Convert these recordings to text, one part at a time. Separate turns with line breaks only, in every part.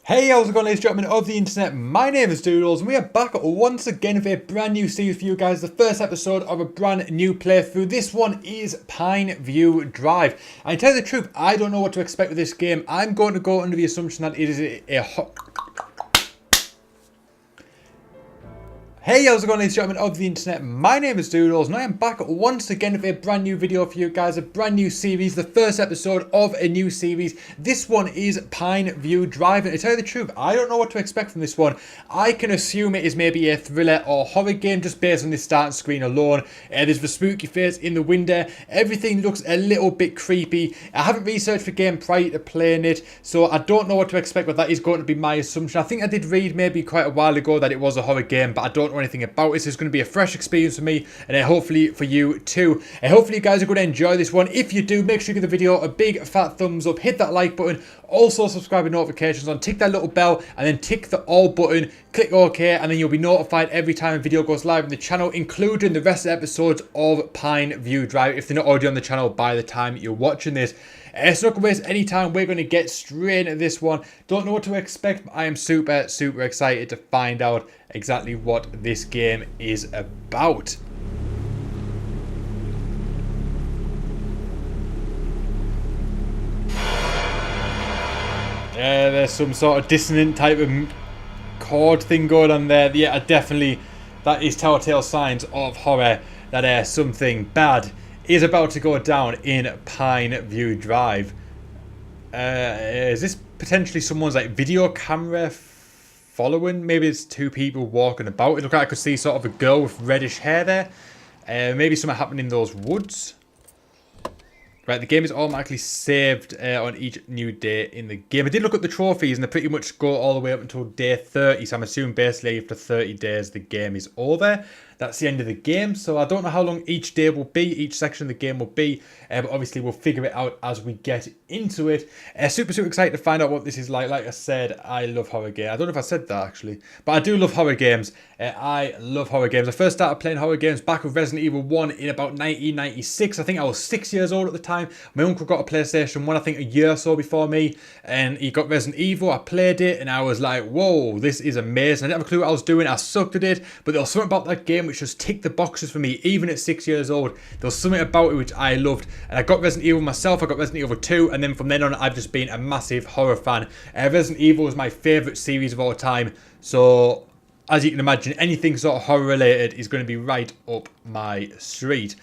Hey, how's it going, ladies and gentlemen of the internet? My name is Doodles and we are back once again with a brand new series for you guys. The first episode of a brand new playthrough. This one is Pineview Drive. And to tell you the truth, I don't know what to expect with this game. I'm going to go under the assumption that it is a Hey, how's it going, ladies and gentlemen of the internet? My name is Doodles and I am back once again with a brand new video for you guys, a brand new series, the first episode of a new series. This one is Pineview Drive, and to tell you the truth, I don't know what to expect from this one. I can assume it is maybe a thriller or horror game just based on the starting screen alone. There's the spooky face in the window, everything looks a little bit creepy. I haven't researched the game prior to playing it, so I don't know what to expect, but that is going to be my assumption. I think I did read maybe quite a while ago that it was a horror game, but I don't know anything about it. It's going to be a fresh experience for me and hopefully for you too. Hopefully you guys are going to enjoy this one. If you do, make sure you give the video a big fat thumbs up, hit that like button, also subscribe with notifications on, tick that little bell and then tick the all button, click OK, and then you'll be notified every time a video goes live on the channel, including the rest of the episodes of Pineview Drive if they're not already on the channel by the time you're watching this. So not going to waste any time, we're going to get straight into this one. Don't know what to expect, but I am super excited to find out exactly what this game is about. There's some sort of dissonant type of chord thing going on there. Yeah, definitely, that is telltale signs of horror that something bad is about to go down in Pineview Drive. Is this potentially someone's like video camera following? Maybe it's two people walking about. It looked like I could see sort of a girl with reddish hair there. Maybe something happened in those woods. Right, the game is automatically saved on each new day in the game. I did look at the trophies and they pretty much go all the way up until day 30. So I'm assuming basically after 30 days the game is over. That's the end of the game. So I don't know how long each day will be, each section of the game will be. But obviously we'll figure it out as we get into it. Super excited to find out what this is like. Like I said, I love horror games. I don't know if I said that actually. But I do love horror games. I love horror games. I first started playing horror games back with Resident Evil 1 in about 1996. I think I was 6 years old at the time. My uncle got a PlayStation 1 I think a year or so before me. And he got Resident Evil. I played it and I was like, whoa, this is amazing. I didn't have a clue what I was doing. I sucked at it. But there was something about that game which just ticked the boxes for me. Even at 6 years old, there was something about it which I loved. And I got Resident Evil myself. I got Resident Evil 2. And then from then on, I've just been a massive horror fan. Resident Evil is my favourite series of all time. So as you can imagine, anything sort of horror related is going to be right up my street.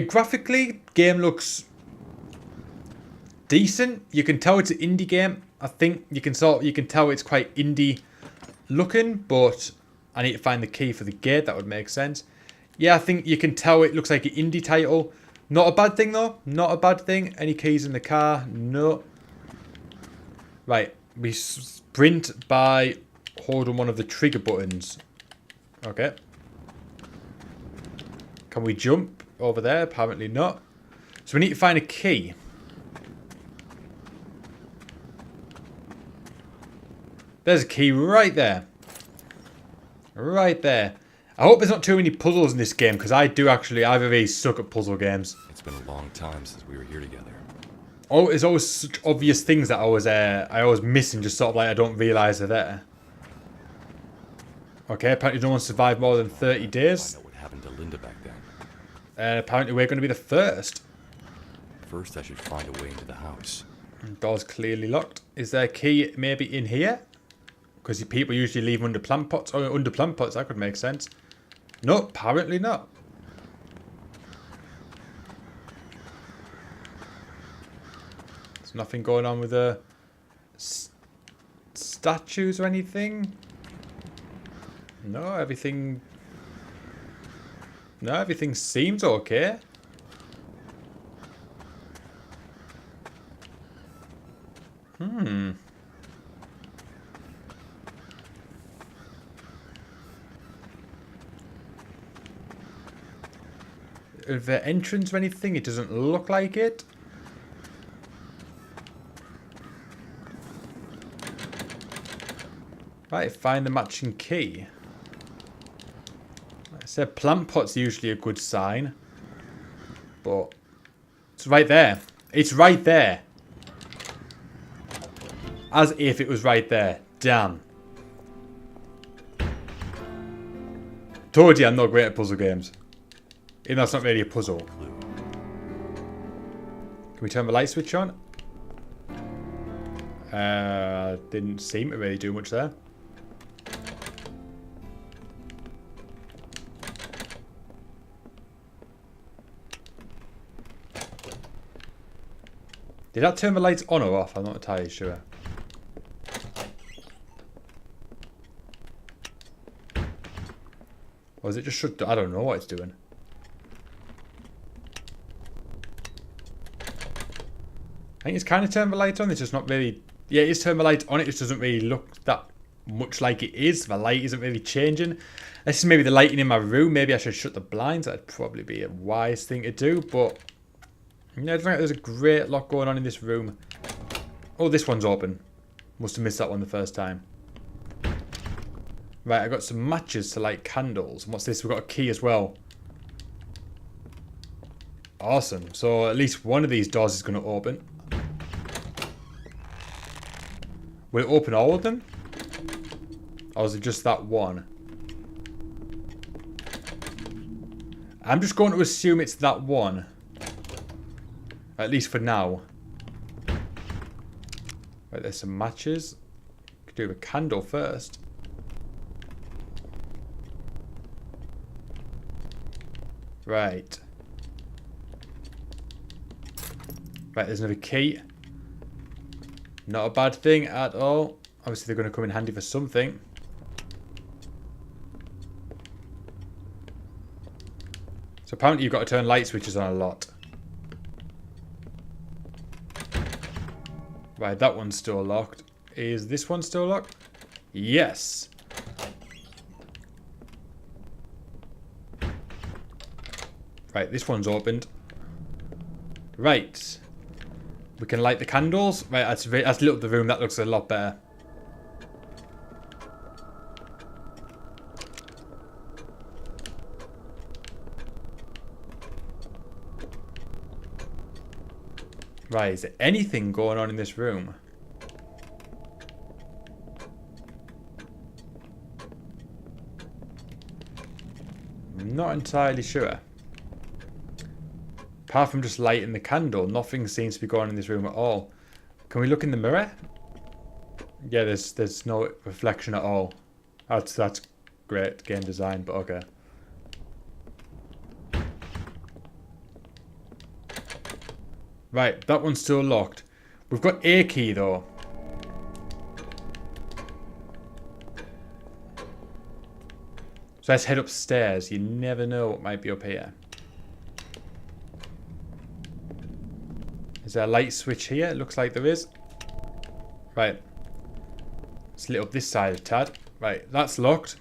Graphically, game looks decent. You can tell it's an indie game. I think you can tell it's quite indie looking, but I need to find the key for the gate. That would make sense. Yeah, I think you can tell it looks like an indie title. Not a bad thing though. Not a bad thing. Any keys in the car? No. Right. We sprint by holding one of the trigger buttons. Okay. Can we jump over there? Apparently not. So we need to find a key. There's a key right there. Right there. I hope there's not too many puzzles in this game, because I really suck at puzzle games.
It's been a long time since we were here together.
Oh, there's always such obvious things that I always miss and just sort of like I don't realise they're there. Okay, apparently no one survived more than 30 days.
Find out what happened to Linda back then.
And apparently we're going to be the first.
First, I should find a way into the house.
Door's clearly locked. Is there a key maybe in here? Because people usually leave under plant pots. Oh, under plant pots, that could make sense. No, apparently not. There's nothing going on with the statues or anything. No, everything seems okay. Is there entrance or anything? It doesn't look like it. Right, find the matching key. Like I said, plant pot's usually a good sign. But it's right there. It's right there. As if it was right there. Damn. Told you I'm not great at puzzle games. Even though it's not really a puzzle.
Clue.
Can we turn the light switch on? Didn't seem to really do much there. Did that turn the lights on or off? I'm not entirely sure. Or is it just shut? I don't know what it's doing. I think it's kind of turned the light on. It's just not really... Yeah, it is turned the light on. It just doesn't really look that much like it is. The light isn't really changing. This is maybe the lighting in my room. Maybe I should shut the blinds. That'd probably be a wise thing to do. But, you know, I don't think there's a great lot going on in this room. Oh, this one's open. Must have missed that one the first time. Right, I got some matches to light candles. And what's this? We've got a key as well. Awesome. So at least one of these doors is going to open. Will it open all of them? Or is it just that one? I'm just going to assume it's that one. At least for now. Right, there's some matches. Could do a candle first. Right. Right, there's another key. Not a bad thing at all. Obviously, they're going to come in handy for something. So apparently you've got to turn light switches on a lot. Right, that one's still locked. Is this one still locked? Yes. Right, this one's opened. Right. We can light the candles. Right, that's lit up the room. That looks a lot better. Right, is there anything going on in this room? I'm not entirely sure. Apart from just lighting the candle, nothing seems to be going on in this room at all. Can we look in the mirror? Yeah, there's no reflection at all. That's great game design, but okay. Right, that one's still locked. We've got a key though. So let's head upstairs. You never know what might be up here. Is there a light switch here? It looks like there is. Right. Let's lit up this side a tad. Right, that's locked.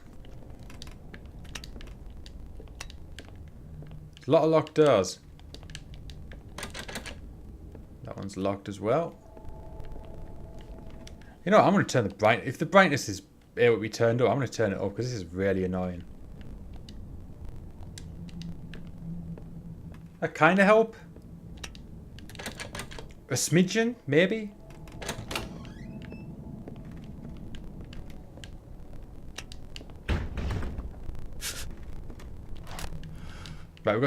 A lot of locked doors. That one's locked as well. You know what, I'm going to turn the brightness. If the brightness is able to be turned up, I'm going to turn it up because this is really annoying. That kind of help. A smidgen, maybe? Right,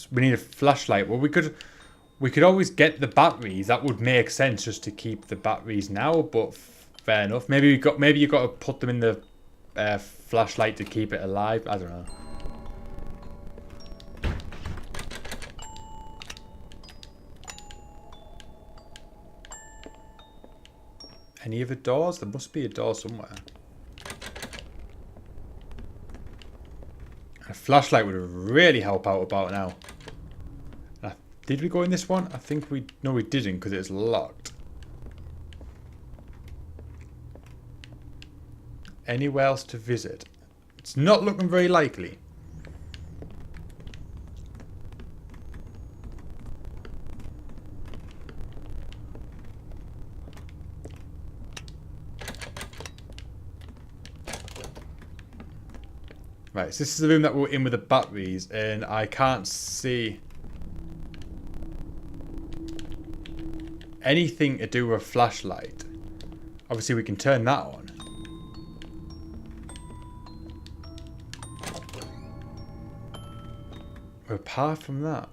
we need a flashlight. Well, we could always get the batteries. That would make sense just to keep the batteries now, but fair enough. Maybe you got to put them in the flashlight to keep it alive. I don't know. Any other doors? There must be a door somewhere. A flashlight would really help out about now. Did we go in this one? I think we... No, we didn't because it's locked. Anywhere else to visit? It's not looking very likely. Right, so this is the room that we're in with the batteries, and I can't see anything to do with a flashlight. Obviously, we can turn that on. But apart from that,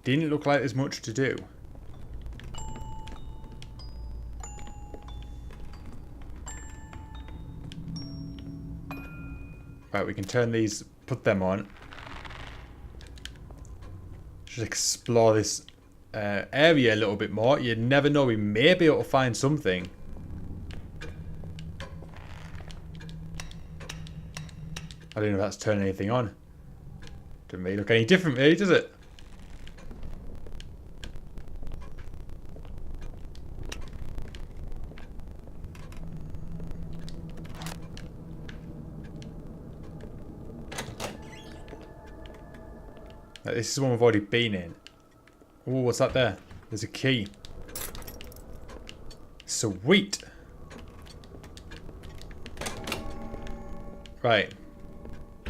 didn't look like there's much to do. Right, we can turn these, put them on. Just explore this area a little bit more. You never know, we may be able to find something. I don't know if that's turning anything on. Doesn't really look any different, really, does it? This is the one we've already been in. Oh, what's that there? There's a key. Sweet. Right.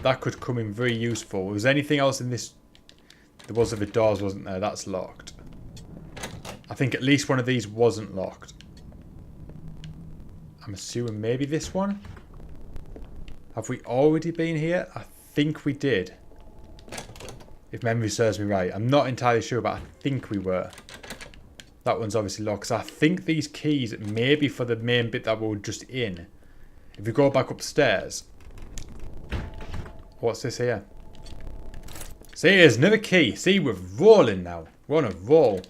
That could come in very useful. Was there anything else in this? There was of the doors, wasn't there? That's locked. I think at least one of these wasn't locked. I'm assuming maybe this one? Have we already been here? I think we did. If memory serves me right. I'm not entirely sure, but I think we were. That one's obviously locked. So I think these keys may be for the main bit that we were just in. If we go back upstairs. What's this here? See, there's another key. See, we're rolling now. We're on a roll.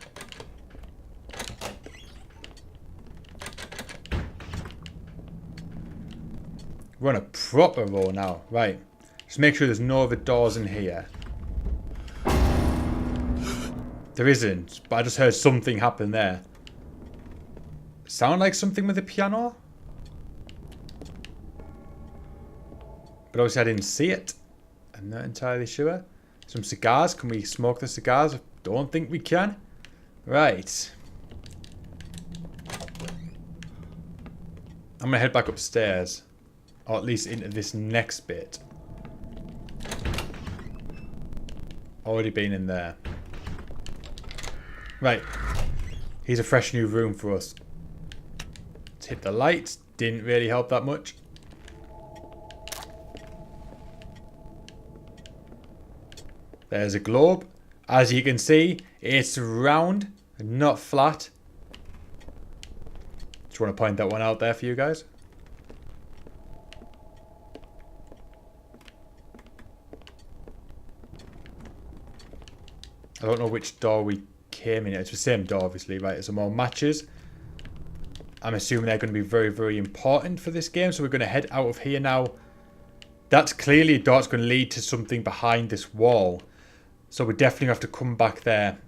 We're on a proper roll now. Right. Just make sure there's no other doors in here. There isn't, but I just heard something happen there. Sound like something with the piano? But obviously I didn't see it. I'm not entirely sure. Some cigars. Can we smoke the cigars? I don't think we can. Right. I'm going to head back upstairs. Or at least into this next bit. Already been in there. Right. Here's a fresh new room for us. Let's hit the lights. Didn't really help that much. There's a globe. As you can see, it's round, not flat. Just want to point that one out there for you guys. I don't know which door we came in. It's the same door, obviously, right? Some more matches. I'm assuming they're going to be very, very important for this game. So we're going to head out of here now. That's clearly a door that's going to lead to something behind this wall. So we definitely have to come back there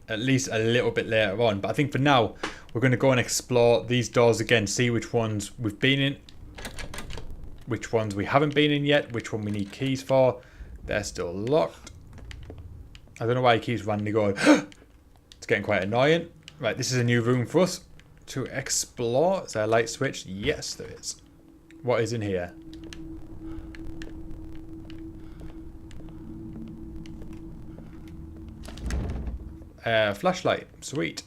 at least a little bit later on. But I think for now, we're going to go and explore these doors again. See which ones we've been in. Which ones we haven't been in yet. Which one we need keys for. They're still locked. I don't know why he keeps randomly going. It's getting quite annoying. Right, this is a new room for us to explore. Is there a light switch? Yes, there is. What is in here? Flashlight. Sweet.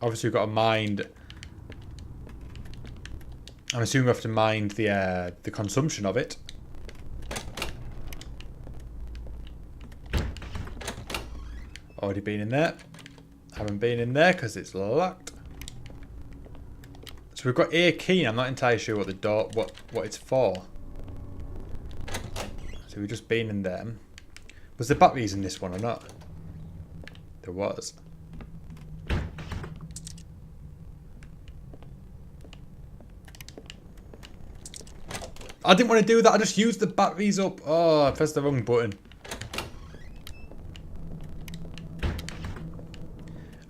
Obviously, we've got to mind. I'm assuming we have to mind the consumption of it. Already been in there. Haven't been in there because it's locked. So we've got a key. I'm not entirely sure what the door, what it's for. So we've just been in there. Was there batteries in this one or not? There was. I didn't want to do that. I just used the batteries up. Oh, I pressed the wrong button.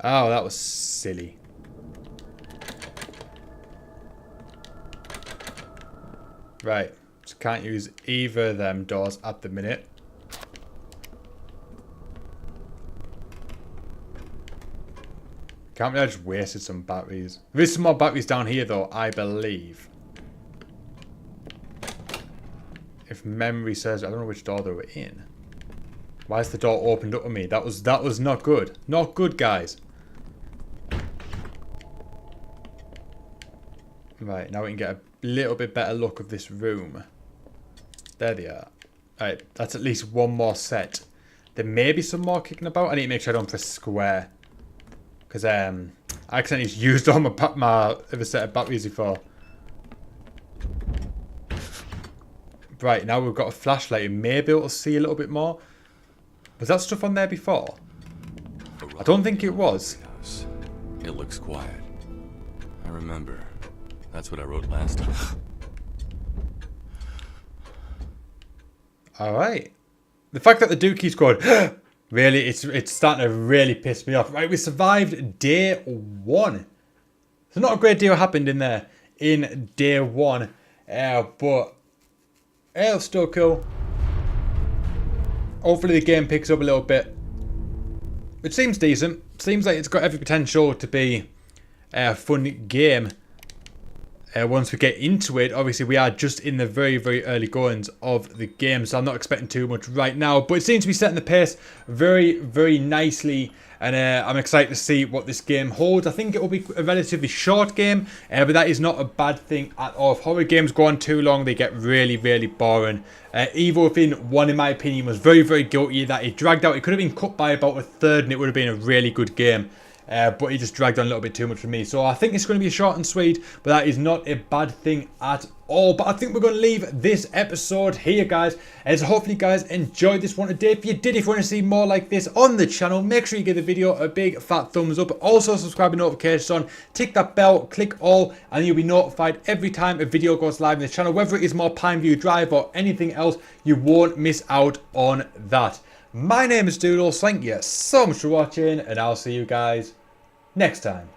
Oh, that was silly. Right. Just can't use either of them doors at the minute. Can't believe I just wasted some batteries. There is some more batteries down here though, I believe. If memory serves, I don't know which door they were in. Why is the door opened up on me? That was not good. Not good, guys. Right, now we can get a little bit better look of this room. There they are. Alright, that's at least one more set. There may be some more kicking about. I need to make sure I don't press square. Because I accidentally used all my other set of batteries before. Right, now we've got a flashlight. You may be able to see a little bit more. Was that stuff on there before? I don't think it was.
It looks quiet. I remember. That's what I wrote last time.
Alright. The fact that the dude keeps going, really, it's starting to really piss me off. Right, we survived day 1. So not a great deal happened in there in day 1. But it was still cool. Hopefully the game picks up a little bit. It seems decent. Seems like it's got every potential to be a fun game. Once we get into it, obviously we are just in the very, very early goings of the game, so I'm not expecting too much right now. But it seems to be setting the pace very, very nicely, and I'm excited to see what this game holds. I think it will be a relatively short game, but that is not a bad thing at all. If horror games go on too long, they get really, really boring. Evil Within 1, in my opinion, was very, very guilty that it dragged out. It could have been cut by about a third, and it would have been a really good game. But it just dragged on a little bit too much for me. So I think it's going to be short and sweet, but that is not a bad thing at all. But I think we're going to leave this episode here, guys. And so hopefully you guys enjoyed this one today. If you did, if you want to see more like this on the channel, make sure you give the video a big fat thumbs up. Also subscribe and notifications on. Tick that bell, click all, and you'll be notified every time a video goes live in the channel. Whether it is more Pineview Drive or anything else, you won't miss out on that. My name is Doodles. Thank you so much for watching, and I'll see you guys next time.